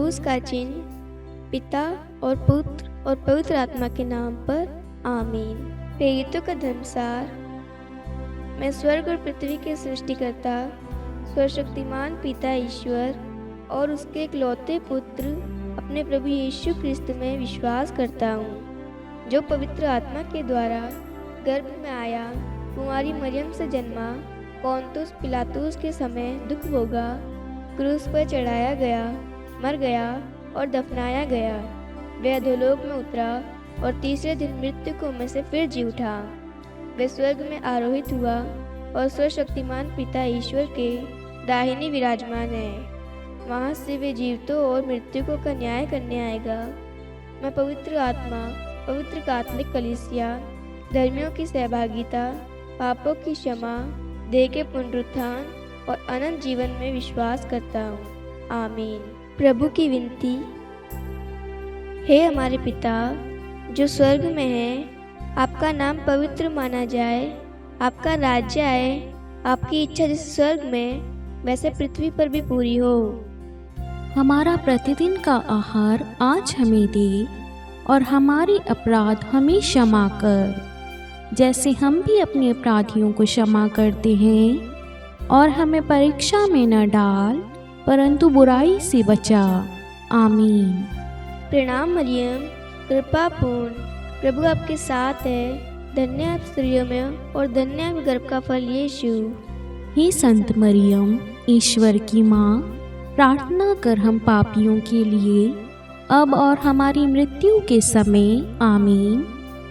क्रूस का चिन्ह पिता और पुत्र और पवित्र आत्मा के नाम पर आमीन। प्रेरितों का धर्मसार। मैं स्वर्ग और पृथ्वी के सृष्टिकर्ता सर्वशक्तिमान पिता ईश्वर और उसके इकलौते पुत्र अपने प्रभु यीशु क्रिस्त में विश्वास करता हूँ, जो पवित्र आत्मा के द्वारा गर्भ में आया, कुंवारी मरियम से जन्मा, पोंतुस पिलातुस के समय दुख भोगा, क्रूस पर चढ़ाया गया, मर गया और दफनाया गया। वह अधोलोक में उतरा और तीसरे दिन मृतकों में से फिर जी उठा। वह स्वर्ग में आरोहित हुआ और सर्वशक्तिमान पिता ईश्वर के दाहिने विराजमान है। वहाँ से वे जीवितों और मृतकों का न्याय करने आएगा। मैं पवित्र आत्मा, पवित्र कात्मिक कलीसिया, धर्मियों की सहभागिता, पापों की क्षमा, देह के पुनरुत्थान और अनंत जीवन में विश्वास करता हूँ। आमीन। प्रभु की विनती। हे हमारे पिता जो स्वर्ग में है, आपका नाम पवित्र माना जाए, आपका राज्य आए, आपकी इच्छा जैसे स्वर्ग में वैसे पृथ्वी पर भी पूरी हो। हमारा प्रतिदिन का आहार आज हमें दे और हमारे अपराध हमें क्षमा कर, जैसे हम भी अपने अपराधियों को क्षमा करते हैं, और हमें परीक्षा में न डाल परंतु बुराई से बचा। आमीन। प्रणाम मरियम, कृपा पूर्ण, प्रभु आपके साथ है। धन्य आप स्त्रियों में और धन्य आप गर्भ का फल यीशु। हे संत मरियम, ईश्वर की माँ, प्रार्थना कर हम पापियों के लिए अब और हमारी मृत्यु के समय। आमीन।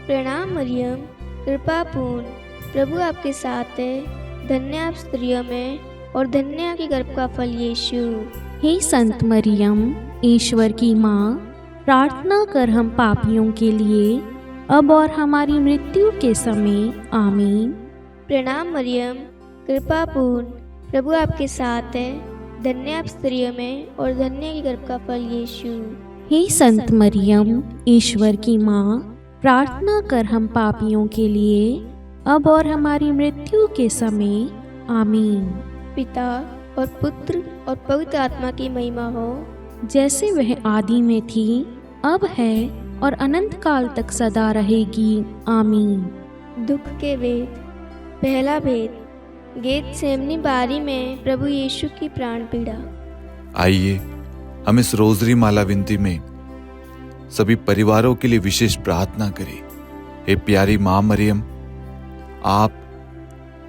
प्रणाम मरियम, कृपा पूर्ण, प्रभु आपके साथ है। धन्य आप स्त्रियों में और धन्य आपके गर्भ का फल यीशु। हे संत मरियम, ईश्वर की माँ, प्रार्थना कर हम पापियों के लिए अब और हमारी मृत्यु के समय। आमीन। प्रणाम मरियम, कृपा पूर्ण, प्रभु आपके साथ है। धन्य आप स्त्रियों में और धन्य के गर्भ का फल यीशु। हे संत मरियम, ईश्वर की माँ, प्रार्थना कर हम पापियों के लिए अब और हमारी मृत्यु के समय। आमीन। पिता और पुत्र और पवित्र आत्मा की महिमा हो, जैसे वह आदि में थी, अब है और अनंत काल तक सदा रहेगी। आमीन। दुख के वेद। पहला भेद। गेतसेमनी बारी में प्रभु यीशु की प्राण पीड़ा। आइए हम इस रोजरी माला विनती में सभी परिवारों के लिए विशेष प्रार्थना करें। हे प्यारी माँ मरियम, आप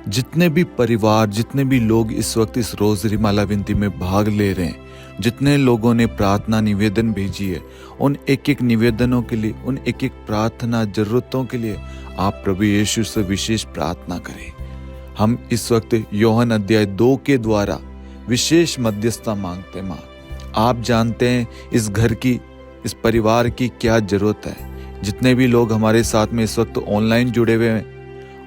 जितने भी परिवार, जितने भी लोग इस वक्त इस रोजरी माला विनती में भाग ले रहे हैं, जितने लोगों ने प्रार्थना निवेदन भेजी है, उन एक एक निवेदनों के लिए, उन एक एक प्रार्थना जरूरतों के लिए आप प्रभु यीशु से विशेष प्रार्थना करें। हम इस वक्त योहन अध्याय 2 के द्वारा विशेष मध्यस्थता मांगते। माँ, आप जानते हैं इस घर की, इस परिवार की क्या जरूरत है। जितने भी लोग हमारे साथ में इस वक्त ऑनलाइन जुड़े हुए हैं,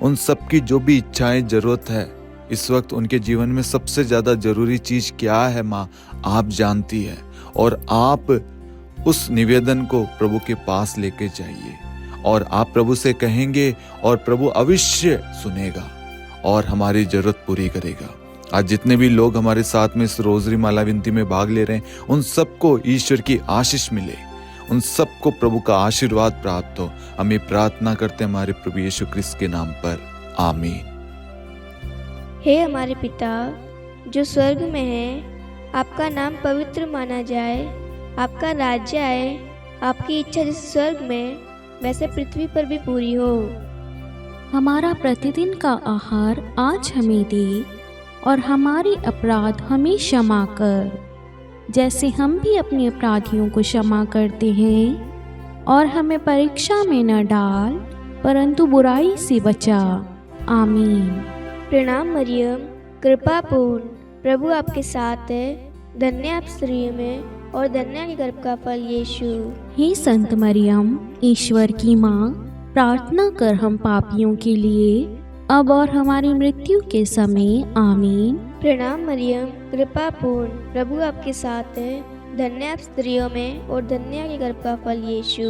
उन सब की जो भी इच्छाएं, जरूरत है इस वक्त उनके जीवन में सबसे ज्यादा जरूरी चीज क्या है माँ, आप जानती है। और आप उस निवेदन को प्रभु के पास लेके जाइए और आप प्रभु से कहेंगे और प्रभु अवश्य सुनेगा और हमारी जरूरत पूरी करेगा। आज जितने भी लोग हमारे साथ में इस रोजरी माला विनती में भाग ले रहे हैं, उन सबको ईश्वर की आशीष मिले, उन सबको प्रभु का आशीर्वाद प्राप्त हो। हमें प्रार्थना करते हैं हमारे प्रभु यीशु क्रिस्त के नाम पर। आमीन। हे हमारे पिता जो स्वर्ग में है, आपका नाम पवित्र माना जाए, आपका राज्य आए, आपकी इच्छा जैसे स्वर्ग में वैसे पृथ्वी पर भी पूरी हो। हमारा प्रतिदिन का आहार आज हमें दे और हमारे अपराध हमें क्षमा कर, जैसे हम भी अपने अपराधियों को क्षमा करते हैं, और हमें परीक्षा में न डाल परंतु बुराई से बचा। आमीन। प्रणाम मरियम, कृपा पूर्ण, प्रभु आपके साथ है। धन्य आप स्त्रियों में और धन्य के गर्भ का फल यीशु। हे संत मरियम, ईश्वर की माँ, प्रार्थना कर हम पापियों के लिए अब और हमारी मृत्यु के समय। आमीन। प्रणाम मरियम, कृपा पूर्ण, प्रभु आपके साथ है। धन्य आप स्त्रियों में और धन्य के गर्भ का फल यीशु।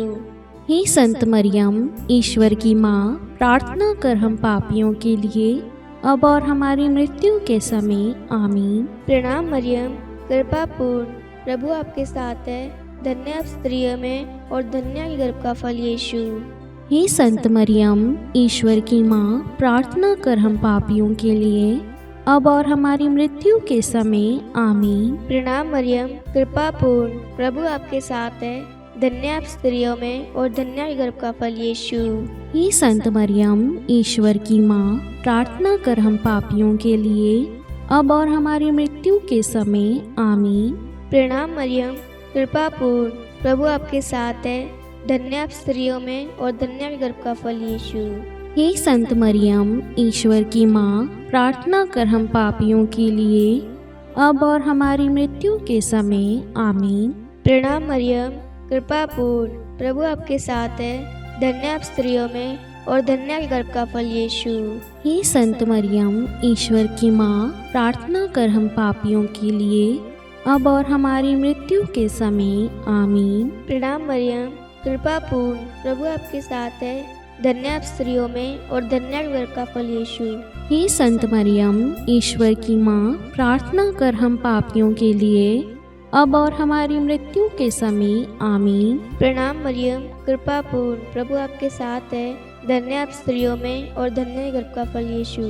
हे संत मरियम, ईश्वर की माँ, प्रार्थना कर हम पापियों के लिए अब और हमारी मृत्यु के समय। आमीन। प्रणाम मरियम, कृपा पूर्ण, प्रभु आपके साथ है, धन्य आप स्त्रियों में और धन्य आपके गर्भ का फल यीशु। हे संत मरियम, ईश्वर की माँ, प्रार्थना कर हम पापियों के लिए, अब और हमारी मृत्यु के समय। आमीन। प्रणाम मरियम, कृपा पूर्ण, प्रभु आपके साथ है, धन्य आप स्त्रियों में और धन्य आपके गर्भ का फल यीशु। हे संत मरियम, ईश्वर की माँ, प्रार्थना कर हम पापियों के लिए, अब और हमारी मृत्यु के समय। आमीन। प्रणाम मरियम, कृपा पूर्ण, प्रभु आपके साथ है, धन्य आप स्त्रियों में और धन्य आपके गर्भ का फल यीशु। हे संत मरियम, ईश्वर की माँ, प्रार्थना कर हम पापियों के लिए, अब और हमारी मृत्यु के समय। आमीन। प्रणाम मरियम, कृपा पूर्ण, प्रभु आपके साथ है, धन्य आप स्त्रियों में और धन्य आपके गर्भ का फल यीशु। हे संत मरियम, ईश्वर की माँ, प्रार्थना कर हम पापियों के लिए, अब और हमारी मृत्यु के समय। आमीन। प्रणाम मरियम, कृपा पूर्ण, प्रभु आपके साथ है, धन्य आप स्त्रियों में और धन्य आपके गर्भ का फल यीशु। हे संत मरियम, ईश्वर की माँ, प्रार्थना कर हम पापियों के लिए, अब और हमारी मृत्यु के समय। आमीन। प्रणाम मरियम, कृपा पूर्ण, प्रभु आपके साथ है, धन्य आप स्त्रियों में और धन्य आपके गर्भ का फल यीशु।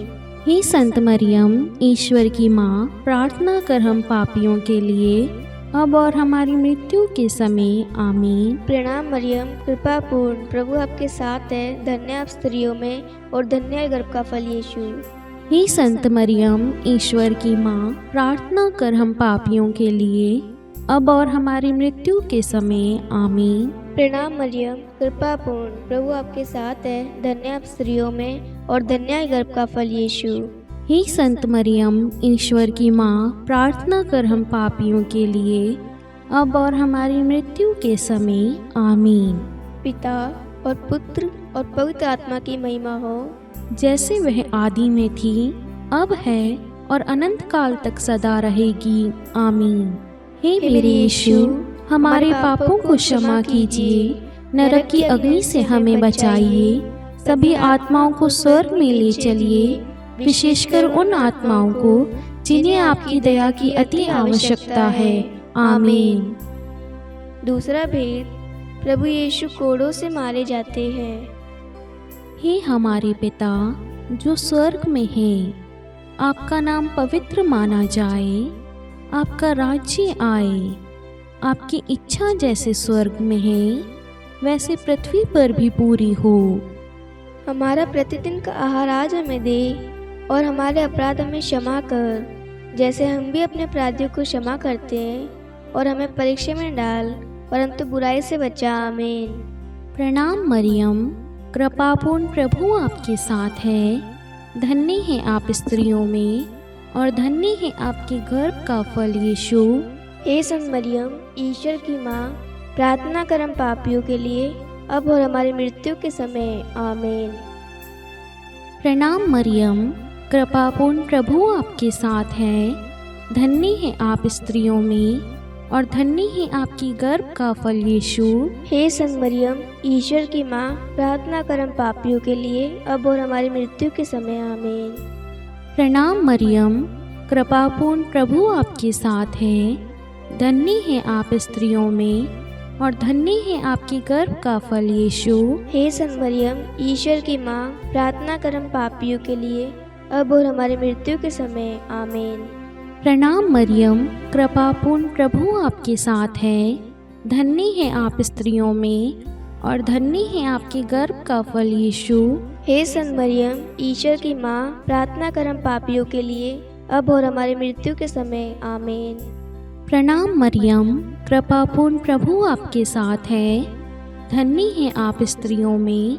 हे संत मरियम, ईश्वर की माँ, प्रार्थना कर हम पापियों के लिए, अब और हमारी मृत्यु के समय। आमीन। प्रणाम मरियम, कृपा पूर्ण, प्रभु आपके साथ है, धन्य आप स्त्रियों में और धन्य आपके गर्भ का फल यीशु। हे संत मरियम, ईश्वर की माँ, प्रार्थना कर हम पापियों के लिए, अब और हमारी मृत्यु के समय। आमीन। प्रणाम मरियम, कृपा पूर्ण, प्रभु आपके साथ है, धन्य आप स्त्रियों में और धन्य आपके गर्भ का फल यीशु। हे संत मरियम, ईश्वर की माँ, प्रार्थना कर हम पापियों के लिए, अब और हमारी मृत्यु के समय। आमीन। पिता और पुत्र और पवित्र आत्मा की महिमा हो, जैसे वह आदि में थी, अब है और अनंत काल तक सदा रहेगी। आमीन। हे मेरे यीशु, हमारे पापों को क्षमा कीजिए, नरक की अग्नि से हमें बचाइए, सभी आत्माओं को स्वर्ग में ले चलिए, विशेषकर उन आत्माओं को जिन्हें आपकी दया की अति आवश्यकता है। आमीन। दूसरा भेद, प्रभु यीशु कोड़ों से मारे जाते हैं। हे हमारे पिता जो स्वर्ग में है, आपका नाम पवित्र माना जाए, आपका राज्य आए, आपकी इच्छा जैसे स्वर्ग में है वैसे पृथ्वी पर भी पूरी हो। हमारा प्रतिदिन का आहार आज हमें दे और हमारे अपराध हमें क्षमा कर, जैसे हम भी अपने अपराधियों को क्षमा करते हैं, और हमें परीक्षा में डाल परंतु बुराई से बचा। आमीन। प्रणाम मरियम, कृपापूर्ण, प्रभु आपके साथ है, धन्य है आप स्त्रियों में और धन्य है आपके गर्भ का फल यीशु। हे संत मरियम, ईश्वर की माँ, प्रार्थना कर हम पापियों के लिए, अब और हमारी मृत्यु के समय। आमीन। प्रणाम मरियम, कृपापूर्ण, प्रभु आपके साथ है, धन्य है आप स्त्रियों में और धन्य है आपकी गर्भ का फल यीशु। हे संत मरियम, ईश्वर की माँ, प्रार्थना कर हम पापियों के लिए, अब और हमारी मृत्यु के समय। आमीन। प्रणाम मरियम, कृपापूर्ण, प्रभु आपके साथ है, धन्य है आप स्त्रियों में और धन्य है आपके गर्भ का फल यीशु। हे संत मरियम, ईश्वर की माँ, प्रार्थना कर हम पापियों के लिए, अब और हमारी मृत्यु के समय। आमीन। प्रणाम मरियम, कृपापूर्ण, प्रभु आपके साथ है, धन्य है आप स्त्रियों में और धन्य है आपके गर्भ का फल यीशु। हे संत मरियम, ईश्वर की माँ, प्रार्थना कर हम पापियों के लिए, अब और हमारी मृत्यु के समय। आमीन। प्रणाम मरियम, कृपापूर्ण, प्रभु आपके साथ है, धन्य है आप स्त्रियों में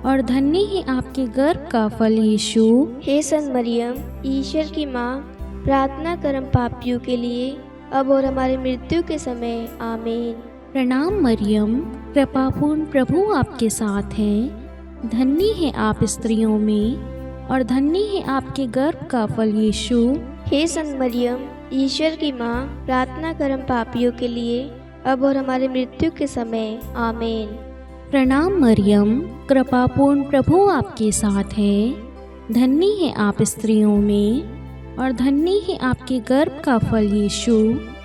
और धन्य है आपके गर्भ का फल यीशु। हे संत मरियम, ईश्वर की माँ, प्रार्थना कर हम पापियों के लिए, अब और हमारी मृत्यु के समय। आमीन। प्रणाम मरियम, कृपापूर्ण, प्रभु आपके साथ है, धन्य है आप स्त्रियों में और धन्य है आपके गर्भ का फल यीशु। हे संत मरियम, ईश्वर की माँ, प्रार्थना कर हम पापियों के लिए, अब और हमारी मृत्यु के समय। आमीन। प्रणाम मरियम, कृपापूर्ण, प्रभु आपके साथ है, धन्य है आप स्त्रियों में और धन्य है आपके गर्भ का फल यीशु।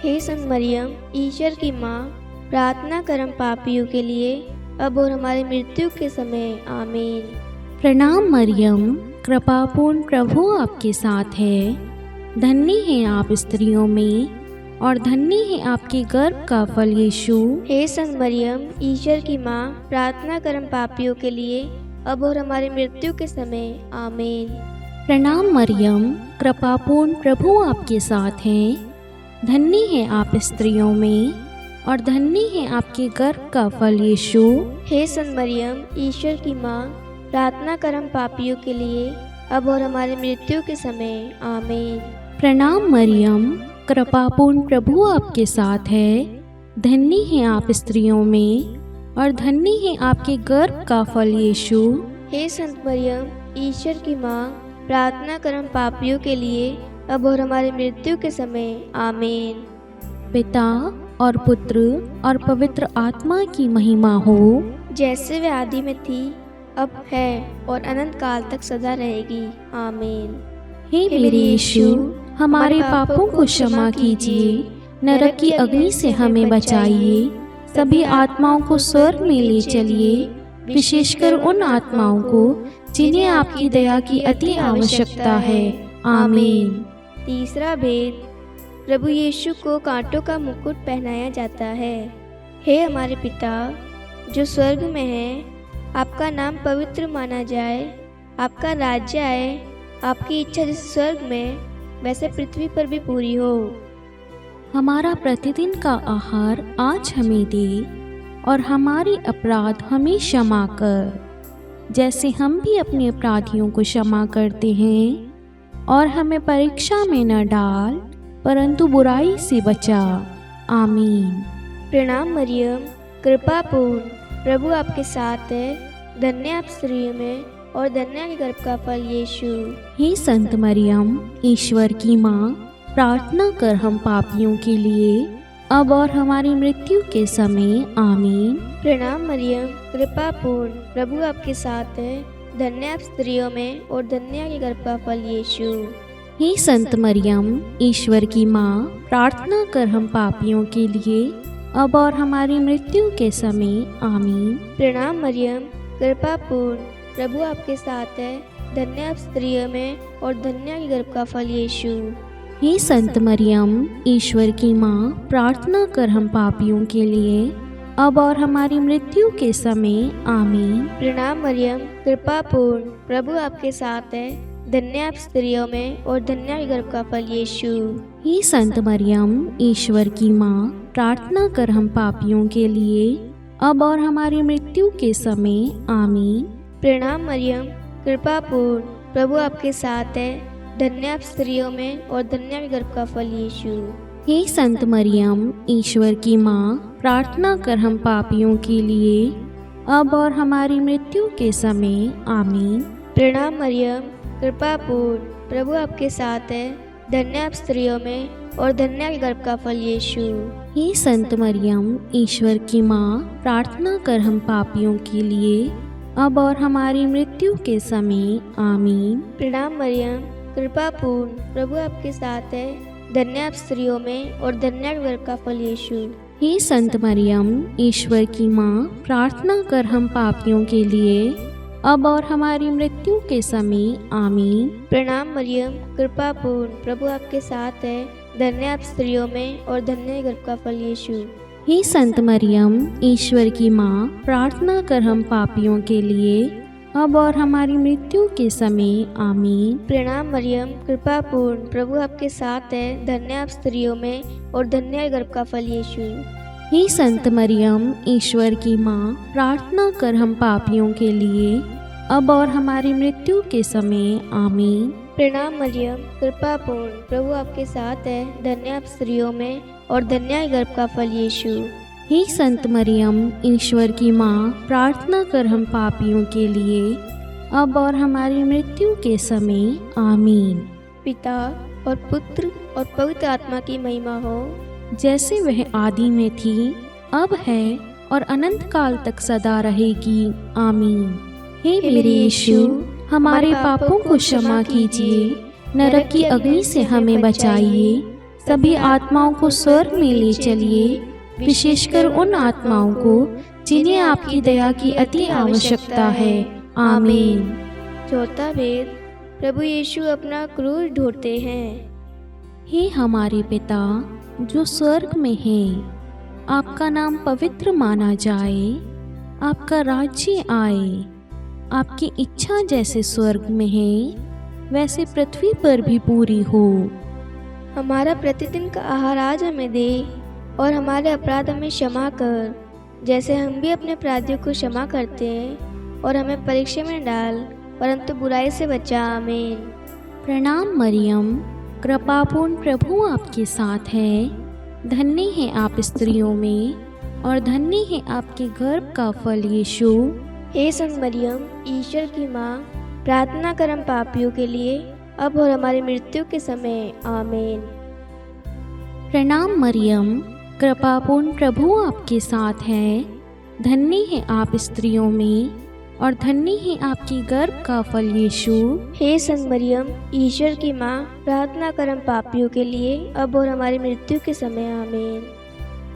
हे संत मरियम, ईश्वर की माँ, प्रार्थना कर हम पापियों के लिए, अब और हमारी मृत्यु के समय। आमीन। प्रणाम मरियम, कृपापूर्ण प्रभु आपके साथ है। धन्य हैं आप स्त्रियों में और धन्य है आपके गर्भ का फल यीशु। हे संत मरियम, ईश्वर की माँ, प्रार्थना कर हम पापियों के लिए, अब और हमारी मृत्यु के समय। आमीन। प्रणाम मरियम, कृपापूर्ण प्रभु आपके साथ है। धन्य है आप स्त्रियों में और धन्य है आपके गर्भ का फल यीशु। हे संत मरियम, ईश्वर की माँ, प्रार्थना कर हम पापियों के लिए, अब और हमारी मृत्यु के समय। आमीन। प्रणाम मरियम, कृपापूर्ण प्रभु आपके साथ है। धन्य है आप स्त्रियों में और धन्य है आपके गर्भ का फल यीशु। हे संत मरियम, ईश्वर की माँ, प्रार्थना कर हम पापियों के लिए, अब और हमारी मृत्यु के समय। आमीन। पिता और पुत्र और पवित्र आत्मा की महिमा हो, जैसे वे आदि में थी, अब है और अनंत काल तक सदा रहेगी। आमीन। हे मेरे यीशु, हमारे पापों को क्षमा कीजिए, नरक की अग्नि से हमें बचाइए, सभी आत्माओं को स्वर्ग में ले चलिए, विशेषकर उन आत्माओं को जिन्हें आपकी दया की अति आवश्यकता है। आमीन। तीसरा भेद, प्रभु यीशु को कांटों का मुकुट पहनाया जाता है। हे हमारे पिता जो स्वर्ग में है, आपका नाम पवित्र माना जाए, आपका राज्य आए, आपकी इच्छा जैसे स्वर्ग में वैसे पृथ्वी पर भी पूरी हो। हमारा प्रतिदिन का आहार आज हमें दे और हमारे अपराध हमें क्षमा कर, जैसे हम भी अपने अपराधियों को क्षमा करते हैं, और हमें परीक्षा में न डाल परंतु बुराई से बचा। आमीन। प्रणाम मरियम, कृपापूर्ण प्रभु आपके साथ है। धन्य आप स्त्रियों में और धन्य के गर्भ का फल यीशु। हे संत मरियम, ईश्वर की माँ, प्रार्थना कर हम पापियों के लिए, अब और हमारी मृत्यु के समय। आमीन। प्रणाम मरियम, कृपापूर्ण प्रभु आपके साथ है। धन्य आप स्त्रियों में और धन्य के गर्भ का फल यीशु। हे संत मरियम, ईश्वर की माँ, प्रार्थना कर हम पापियों के लिए, अब और हमारी मृत्यु के समय। आमीन। प्रणाम मरियम, कृपापूर्ण प्रभु आपके साथ है। धन्य आप स्त्रियों में और धन्य के गर्भ का फल यीशु। हे संत मरियम, ईश्वर की माँ, प्रार्थना कर हम पापियों के लिए, अब और हमारी मृत्यु के समय। आमीन। प्रणाम मरियम, कृपापूर्ण प्रभु आपके साथ है। धन्य आप स्त्रियों में और धन्य के गर्भ का फल यीशु। हे संत मरियम, ईश्वर की माँ, प्रार्थना कर हम पापियों के लिए, अब और हमारी मृत्यु के समय। आमीन। प्रणाम मरियम, कृपापूर्ण प्रभु आपके साथ है। धन्य आप स्त्रियों में और धन्य के गर्भ का फल यीशु। हे संत मरियम, ईश्वर की माँ, प्रार्थना कर हम पापियों के लिए, अब और हमारी मृत्यु के समय। आमीन। प्रणाम मरियम, कृपापूर्ण प्रभु आपके साथ है। धन्य आप स्त्रियों में और धन्य के गर्भ का फल यीशु। हे संत मरियम, ईश्वर की माँ, प्रार्थना कर हम पापियों के लिए, अब और हमारी मृत्यु के समय। आमीन। प्रणाम मरियम, कृपापूर्ण प्रभु आपके साथ है। धन्य आप स्त्रियों में और धन्य के गर्भ का फल यीशु। हे संत मरियम, ईश्वर की माँ, प्रार्थना कर हम पापियों के लिए, अब और हमारी मृत्यु के समय। आमीन। प्रणाम मरियम, कृपापूर्ण प्रभु आपके साथ है। धन्य आप स्त्रियों में और धन्य के गर्भ का फल यीशु। हे संत मरियम, ईश्वर की माँ, प्रार्थना कर हम पापियों के लिए, अब और हमारी मृत्यु के समय। आमीन। प्रणाम मरियम, कृपापूर्ण प्रभु आपके साथ है। धन्य आप स्त्रियों में और धन्य के गर्भ का फल यीशु। हे संत मरियम, ईश्वर की माँ, प्रार्थना कर हम पापियों के लिए, अब और हमारी मृत्यु के समय। आमीन। प्रणाम मरियम, कृपापूर्ण प्रभु आपके साथ है। धन्य आप स्त्रियों में और धन्य के गर्भ का फल यीशु। हे संत मरियम, ईश्वर की माँ, प्रार्थना कर हम पापियों के लिए, अब और हमारी मृत्यु के समय। आमीन। पिता और पुत्र और पवित्र आत्मा की महिमा हो, जैसे वह आदि में थी, अब है और अनंत काल तक सदा रहेगी। आमीन। हे मेरे यीशु, हमारे पापों को क्षमा कीजिए, नरक की अग्नि से हमें बचाइए, सभी आत्माओं को स्वर्ग में ले चलिए, विशेषकर उन आत्माओं को जिन्हें आपकी दया की अति आवश्यकता है। आमीन। चौथा भेद, प्रभु यीशु अपना क्रूस ढोते हैं। हे हमारे पिता जो स्वर्ग में है, आपका नाम पवित्र माना जाए, आपका राज्य आए, आपकी इच्छा जैसे स्वर्ग में है वैसे पृथ्वी पर भी पूरी हो। हमारा प्रतिदिन का आहार आज हमें दे, और हमारे अपराध हमें क्षमा कर, जैसे हम भी अपने अपराधियों को क्षमा करते हैं, और हमें परीक्षा में डाल, परंतु बुराई से बचा। आमीन। प्रणाम मरियम, कृपापूर्ण प्रभु आपके साथ है, धन्य है आप स्त्रियों में, और धन्य है आपके गर्भ का फल यीशु। हे संत मरियम, ईश्वर की माँ, प्रार्थना कर हम पापियों के लिए, अब और हमारी मृत्यु के समय। आमीन। प्रणाम मरियम, कृपापूर्ण प्रभु आपके साथ है, धन्य है आप स्त्रियों में, और धन्य है आपकी गर्भ का फल यीशु। हे संत मरियम, ईश्वर की माँ, प्रार्थना कर हम पापियों के लिए, अब और हमारी मृत्यु के समय। आमीन।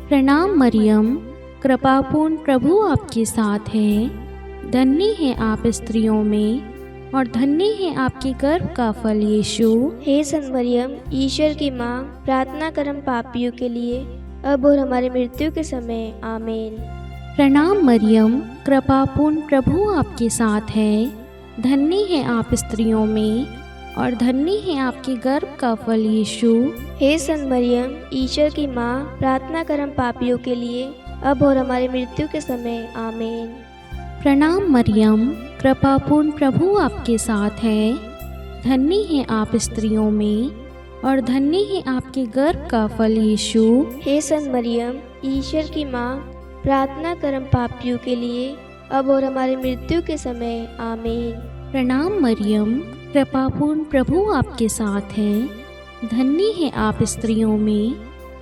प्रणाम मरियम, कृपापूर्ण प्रभु आपके साथ है, धन्य है आप स्त्रियों में, और धन्य है आपके गर्भ का फल यीशु। हे संत मरियम, ईश्वर की माँ, प्रार्थना कर हम पापियों के लिए, अब और हमारी मृत्यु के समय। आमीन। प्रणाम मरियम, कृपापूर्ण प्रभु आपके साथ है, धन्य है आप स्त्रियों में, और धन्य है आपके गर्भ का फल यीशु। हे संत मरियम, ईश्वर की माँ, प्रार्थना कर हम पापियों के लिए, अब और हमारी मृत्यु के समय। आमीन। प्रणाम मरियम, कृपापूर्ण प्रभु आपके साथ है, धन्य है आप स्त्रियों में, और धन्य है आपके गर्भ का फल यीशु। हे संत मरियम, ईश्वर की माँ, प्रार्थना कर हम पापियों के लिए, अब और हमारी मृत्यु के समय। आमीन। प्रणाम मरियम, कृपापूर्ण प्रभु आपके साथ है, धन्य है आप स्त्रियों में,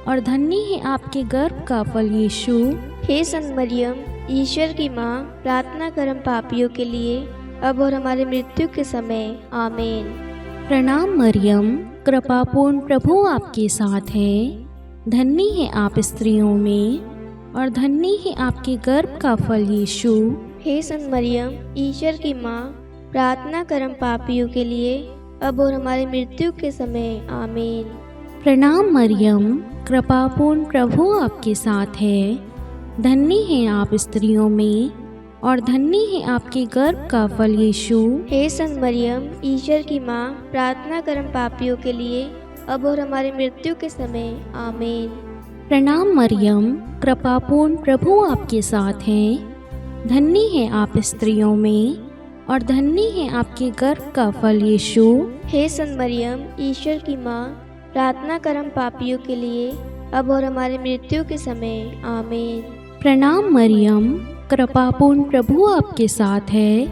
और धन्य है आपके गर्भ का फल यीशु। हे संत मरियम, ईश्वर की माँ, प्रार्थना कर हम पापियों के लिए, अब और हमारी मृत्यु के समय। आमीन। प्रणाम मरियम, कृपापूर्ण प्रभु आपके साथ है, धन्य है आप स्त्रियों में, और धन्य है आपके गर्भ का फल यीशु। हे संत मरियम, ईश्वर की माँ, प्रार्थना कर हम पापियों के लिए, अब और हमारी मृत्यु के समय। आमीन। प्रणाम मरियम, कृपापूर्ण प्रभु आपके साथ है, धन्य है आप स्त्रियों में, और धन्य है आपके गर्भ का फल यीशु। हे संत मरियम, ईश्वर की माँ, प्रार्थना कर हम पापियों के लिए, अब और हमारी मृत्यु के समय। आमीन। प्रणाम मरियम, कृपापूर्ण प्रभु आपके साथ है, धन्य है आप स्त्रियों में, और धन्य है आपके गर्भ का फल यीशु। हे संत मरियम, ईश्वर की माँ, प्रार्थना कर हम पापियों के लिए, अब और हमारी मृत्यु के समय। आमीन। प्रणाम मरियम, कृपापूर्ण प्रभु आपके साथ है,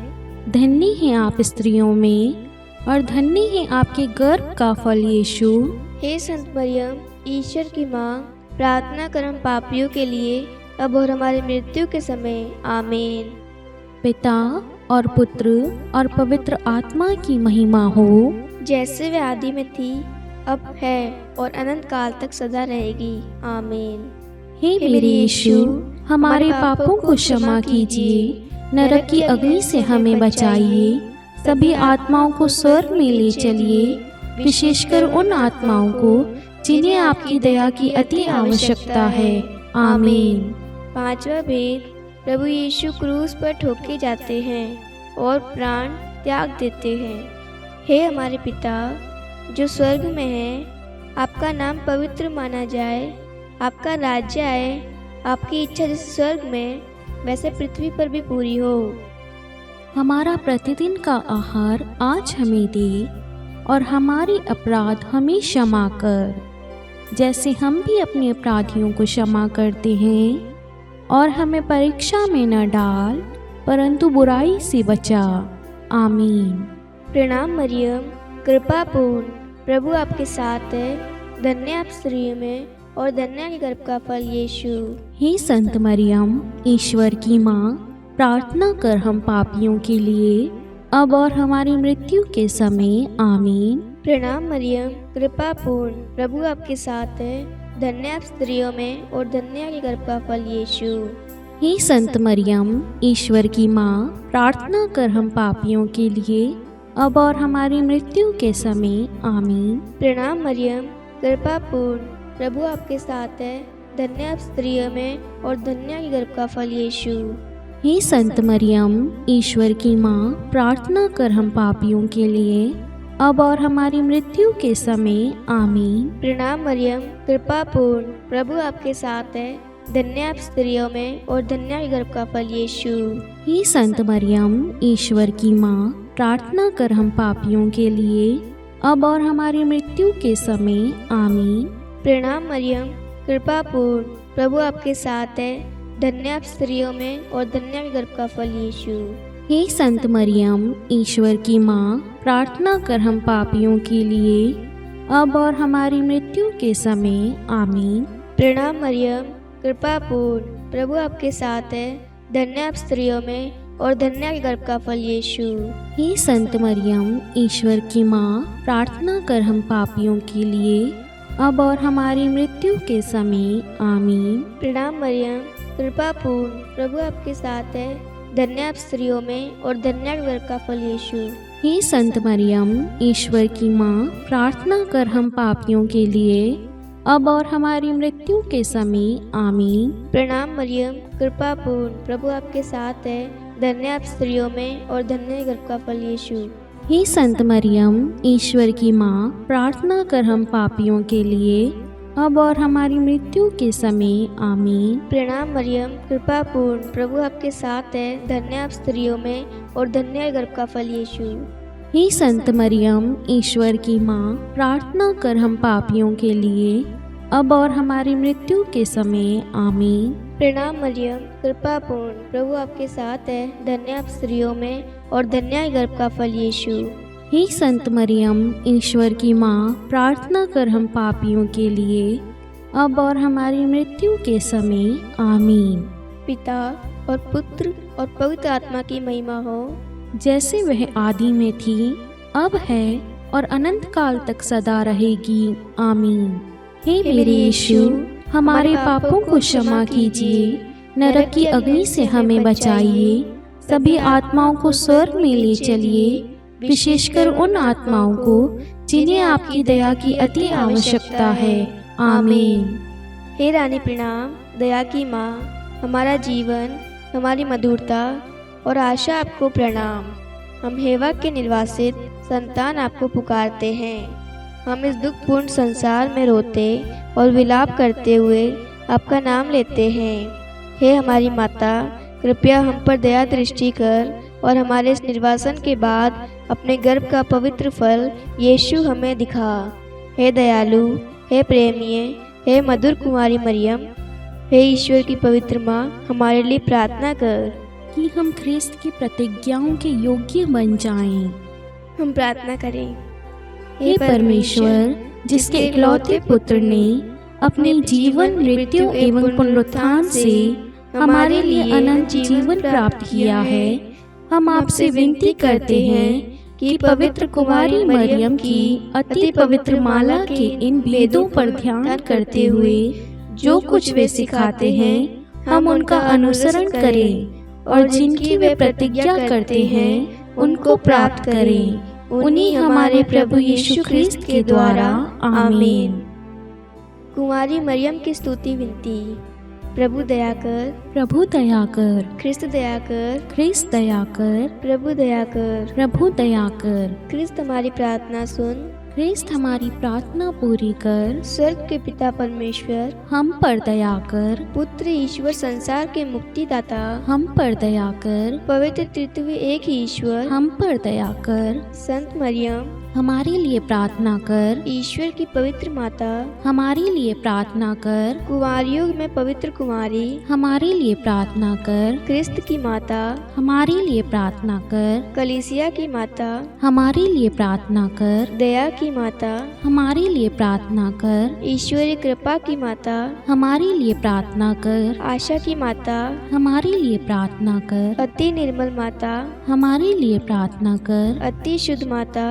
धन्य है आप स्त्रियों में, और धन्य है आपके गर्भ का फल यीशु। हे संत मरियम, ईश्वर की माँ, प्रार्थना कर हम पापियों के लिए, अब और हमारी मृत्यु के समय। आमीन। पिता और पुत्र और पवित्र आत्मा की महिमा हो, जैसे वे आदि में थी, अब है, और अनंत काल तक सदा रहेगी। आमीन। हे मेरे यीशु, हमारे पापों को क्षमा कीजिए, नरक की अग्नि से हमें बचाइए, सभी आत्माओं को स्वर्ग में ले चलिए, विशेषकर उन आत्माओं को जिन्हें आपकी दया की अति आवश्यकता है। आमीन। पांचवा भेद, प्रभु यीशु क्रूस पर ठोके जाते हैं और प्राण त्याग देते हैं। हे हमारे पिता जो स्वर्ग में है, आपका नाम पवित्र माना जाए, आपका राज्य आए, आपकी इच्छा जैसे स्वर्ग में वैसे पृथ्वी पर भी पूरी हो। हमारा प्रतिदिन का आहार आज हमें दे, और हमारे अपराध हमें क्षमा कर, जैसे हम भी अपने अपराधियों को क्षमा करते हैं, और हमें परीक्षा में न डाल, परंतु बुराई से बचा। आमीन। प्रणाम मरियम, कृपा पूर्ण, प्रभु आपके साथ है, धन्य आप स्त्रियों में, और धन्य के गर्भ का फल यीशु। हे संत मरियम, ईश्वर की माँ, प्रार्थना कर हम पापियों के लिए, अब और हमारी मृत्यु के समय आमीन। प्रणाम मरियम, कृपा पूर्ण, प्रभु आपके साथ है। धन्य आप स्त्रियों में और धन्य आपके गर्भ का फल यीशु। हे संत मरियम, ईश्वर की माँ, प्रार्थना कर हम पापियों के लिए अब और हमारी मृत्यु के समय आमीन। प्रणाम मरियम, कृपा पूर्ण, प्रभु आपके साथ है। धन्य आप स्त्रियों में और धन्य आपके गर्भ का फल यीशु। हे संत मरियम, ईश्वर की माँ, प्रार्थना कर हम पापियों के लिए अब और हमारी मृत्यु के समय आमीन। प्रणाम मरियम, कृपा पूर्ण, प्रभु आपके साथ है। धन्य आप स्त्रियों में और धन्य आपके गर्भ का फल यीशु। हे संत मरियम, ईश्वर की माँ, प्रार्थना कर हम पापियों के लिए अब और हमारी मृत्यु के समय आमीन। प्रणाम मरियम, कृपा पूर्ण, प्रभु आपके साथ है। धन्य आप स्त्रियों में और धन्य आपके गर्भ का फल यीशु। हे संत मरियम, ईश्वर की माँ, प्रार्थना कर हम पापियों के लिए अब और हमारी मृत्यु के समय आमीन। प्रणाम मरियम, कृपा पूर्ण, प्रभु आपके साथ है। धन्य आप स्त्रियों में और धन्य आपके गर्भ का फल यीशु। हे संत मरियम, ईश्वर की माँ, प्रार्थना कर हम पापियों के लिए अब और हमारी मृत्यु के समय आमीन। प्रणाम मरियम, कृपा पूर्ण, प्रभु आपके साथ है। धन्य आप स्त्रियों में और धन्य आपके गर्भ का फल यीशु। हे संत मरियम, ईश्वर की माँ, प्रार्थना कर हम पापियों के लिए अब और हमारी मृत्यु के समय आमीन। प्रणाम मरियम, कृपा पूर्ण, प्रभु आपके साथ है। धन्य आप स्त्रियों में और धन्य आपके गर्भ का फल यीशु। हे संत मरियम, ईश्वर की माँ, प्रार्थना कर हम पापियों के लिए अब और हमारी मृत्यु के समय आमीन। प्रणाम मरियम, कृपा पूर्ण, प्रभु आपके साथ है। धन्य आप स्त्रियों में और धन्य आपके गर्भ का फल यीशु। हे संत मरियम, ईश्वर की माँ, प्रार्थना कर हम पापियों के लिए अब और हमारी मृत्यु के समय आमीन। प्रणाम मरियम, कृपा पूर्ण, प्रभु आपके साथ है। धन्य आप स्त्रियों में और धन्य आपके गर्भ का फल यीशु। हे संत मरियम, ईश्वर की माँ, प्रार्थना कर हम पापियों के लिए अब और हमारी मृत्यु के समय आमीन। पिता और पुत्र और पवित्र आत्मा की महिमा हो, जैसे वह आदि में थी, अब है और अनंत काल तक सदा रहेगी। आमीन। हे मेरे यीशु, हमारे पापों को क्षमा कीजिए, नरक की अग्नि से हमें बचाइए, सभी आत्माओं को स्वर्ग में ले चलिए, विशेषकर उन आत्माओं को जिन्हें आपकी दया की अति आवश्यकता है। आमीन। हे रानी प्रणाम, दया की माँ, हमारा जीवन, हमारी मधुरता और आशा आपको प्रणाम। हम हेवा के निर्वासित संतान आपको पुकारते हैं। हम इस दुखपूर्ण संसार में रोते और विलाप करते हुए आपका नाम लेते हैं। हे हमारी माता, कृपया हम पर दया दृष्टि कर और हमारे इस निर्वासन के बाद अपने गर्भ का पवित्र फल यीशु हमें दिखा। हे दयालु, हे प्रेमीय, हे मधुर कुमारी मरियम, हे ईश्वर की पवित्र माँ, हमारे लिए प्रार्थना कर कि हम ख्रिस्त की प्रतिज्ञाओं के योग्य बन जाएं। हम प्रार्थना करें। हे परमेश्वर, जिसके इकलौते पुत्र ने अपने जीवन, मृत्यु एवं पुनरुत्थान से हमारे लिए अनंत जीवन प्राप्त किया है, हम आपसे विनती करते हैं कि पवित्र कुमारी मरियम की अति पवित्र माला के इन वेदों पर ध्यान करते हुए जो कुछ वे सिखाते हैं, हम उनका अनुसरण करें और जिनकी वे प्रतिज्ञा करते हैं उनको प्राप्त करें। उन्हीं हमारे प्रभु यीशु ख्रिस्त के द्वारा। आमीन। कुमारी मरियम की स्तुति विनती। प्रभु दया कर, प्रभु दया कर, ख्रिस्त दया कर, ख्रिस्त दया कर, प्रभु दया कर, प्रभु दया कर। ख्रिस्त हमारी प्रार्थना सुन, ख्रिस्त हमारी प्रार्थना पूरी कर। स्वर्ग के पिता परमेश्वर, हम पर दया कर। पुत्र ईश्वर संसार के मुक्तिदाता, हम पर दया कर। पवित्र तृतीय एक ही ईश्वर, हम पर दया कर। संत मरियम, हमारे लिए प्रार्थना कर। ईश्वर की पवित्र माता, हमारे लिए प्रार्थना कर। कुंवारियों में पवित्र कुमारी, हमारे लिए प्रार्थना कर। क्रिस्त की माता, हमारे लिए प्रार्थना कर। कलीसिया की माता, हमारे लिए प्रार्थना कर। दया की माता, हमारे लिए प्रार्थना कर। ईश्वरीय कृपा की माता, हमारे लिए प्रार्थना कर। आशा की माता, हमारे लिए प्रार्थना कर। अति निर्मल माता, हमारे लिए प्रार्थना कर। अति शुद्ध माता,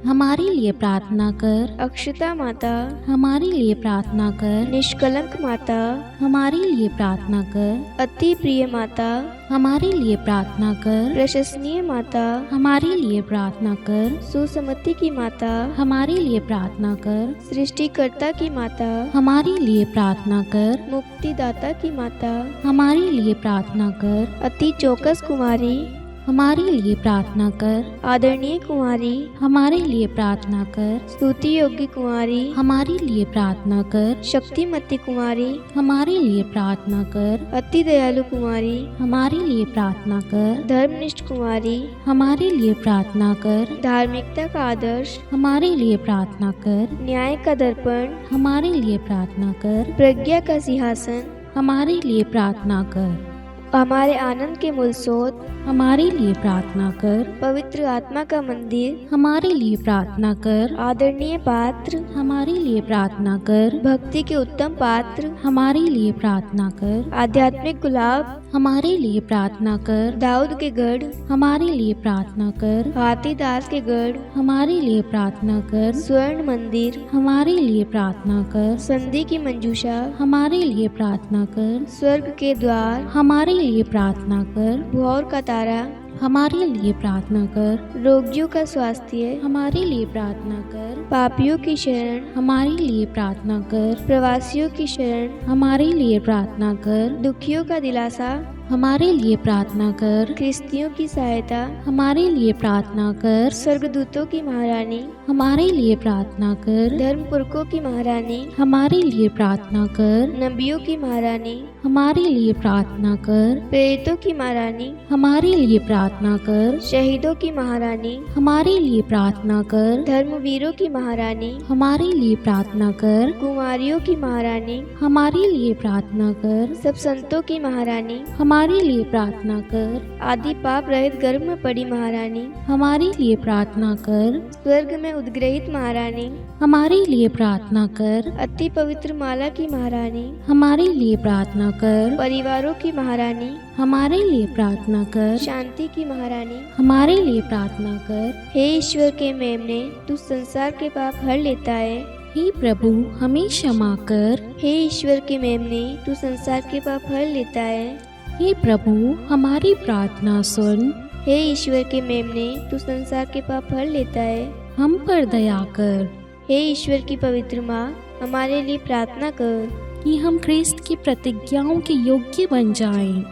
हमारे लिए प्रार्थना कर। अक्षता माता, हमारे लिए प्रार्थना कर। निष्कलंक माता, हमारे लिए प्रार्थना कर। अति प्रिय माता, हमारे लिए प्रार्थना कर। प्रशंसनीय माता, हमारे लिए प्रार्थना कर। सुसमति की माता, हमारे लिए प्रार्थना कर। सृष्टिकर्ता की माता, हमारे लिए प्रार्थना कर। मुक्तिदाता की माता, हमारे लिए प्रार्थना कर। अति चौकस कुमारी, हमारे लिए प्रार्थना कर। आदरणीय कुमारी, हमारे लिए प्रार्थना कर। स्तुति योग्य कुमारी, हमारे लिए प्रार्थना कर। शक्तिमती कुमारी, हमारे लिए प्रार्थना कर। अति दयालु कुमारी, हमारे लिए प्रार्थना कर। धर्मनिष्ठ कुमारी, हमारे लिए प्रार्थना कर। धार्मिकता का आदर्श, हमारे लिए प्रार्थना कर। न्याय का दर्पण, हमारे लिए प्रार्थना कर। प्रज्ञा का सिंहासन, हमारे लिए प्रार्थना कर। हमारे आनंद के मूल स्रोत, हमारे लिए प्रार्थना कर। पवित्र आत्मा का मंदिर, हमारे लिए प्रार्थना कर। आदरणीय पात्र, हमारे लिए प्रार्थना कर। भक्ति के उत्तम पात्र, हमारे लिए प्रार्थना कर। आध्यात्मिक गुलाब, हमारे लिए प्रार्थना कर। दाऊद के गढ़, हमारे लिए प्रार्थना कर। हाथीदास के गढ़, हमारे लिए प्रार्थना कर। स्वर्ण मंदिर, हमारे लिए प्रार्थना कर। संधि की मंजूषा, हमारे लिए प्रार्थना कर। स्वर्ग के द्वार, हमारे लिए प्रार्थना कर। भोर का तारा, हमारे लिए प्रार्थना कर। रोगियों का स्वास्थ्य, हमारे लिए प्रार्थना कर। पापियों की शरण, हमारे लिए प्रार्थना कर। प्रवासियों की शरण, हमारे लिए प्रार्थना कर। दुखियों का दिलासा, हमारे लिए प्रार्थना कर। ख्रिस्तियों की सहायता, हमारे लिए प्रार्थना कर। स्वर्गदूतों की महारानी, हमारे लिए प्रार्थना कर। धर्मपुरखों की महारानी, हमारे लिए प्रार्थना कर। नबियों की महारानी, हमारे लिए प्रार्थना कर। प्रेरितों की महारानी, हमारे लिए प्रार्थना कर। शहीदों की महारानी, हमारे लिए प्रार्थना कर। धर्मवीरों की महारानी, हमारे लिए प्रार्थना कर। कुमारियों की महारानी, हमारे लिए प्रार्थना कर। सब संतों की महारानी, हमारे लिए प्रार्थना कर। आदि पाप रहित गर्भ में पड़ी महारानी, हमारे लिए प्रार्थना कर। स्वर्ग में उद्ग्रहित महारानी, हमारे लिए प्रार्थना कर। अति पवित्र माला की महारानी, हमारे लिए प्रार्थना कर। परिवारों की महारानी, हमारे लिए प्रार्थना कर। शांति की महारानी, हमारे लिए प्रार्थना कर। हे ईश्वर के मेमने, तू संसार के पाप हर लेता है। हे प्रभु हमें क्षमा कर। हे ईश्वर के मेमने, तू संसार के पाप हर लेता है। हे प्रभु हमारी प्रार्थना सुन। हे ईश्वर के मेमने, तू संसार के पाप हर लेता है। हम पर दया कर। हे ईश्वर की पवित्र माँ, हमारे लिए प्रार्थना कर कि हम ख्रिस्त की प्रतिज्ञाओं के योग्य बन जाएं।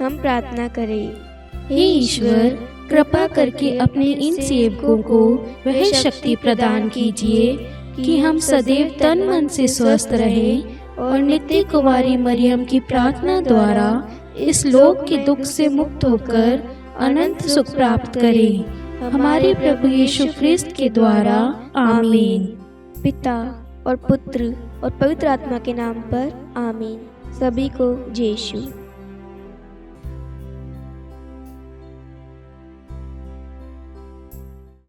हम प्रार्थना करें। हे ईश्वर कृपा करके अपने इन सेवकों को वह शक्ति प्रदान कीजिए कि हम सदैव तन मन से स्वस्थ रहें और नित्य कुमारी मरियम की प्रार्थना द्वारा इस लोक के दुख से मुक्त होकर अनंत सुख प्राप्त करें। हमारे प्रभु यीशु ख्रिस्त के द्वारा आमीन। पिता और पुत्र और पवित्र आत्मा के नाम पर आमीन। सभी को जय यीशु।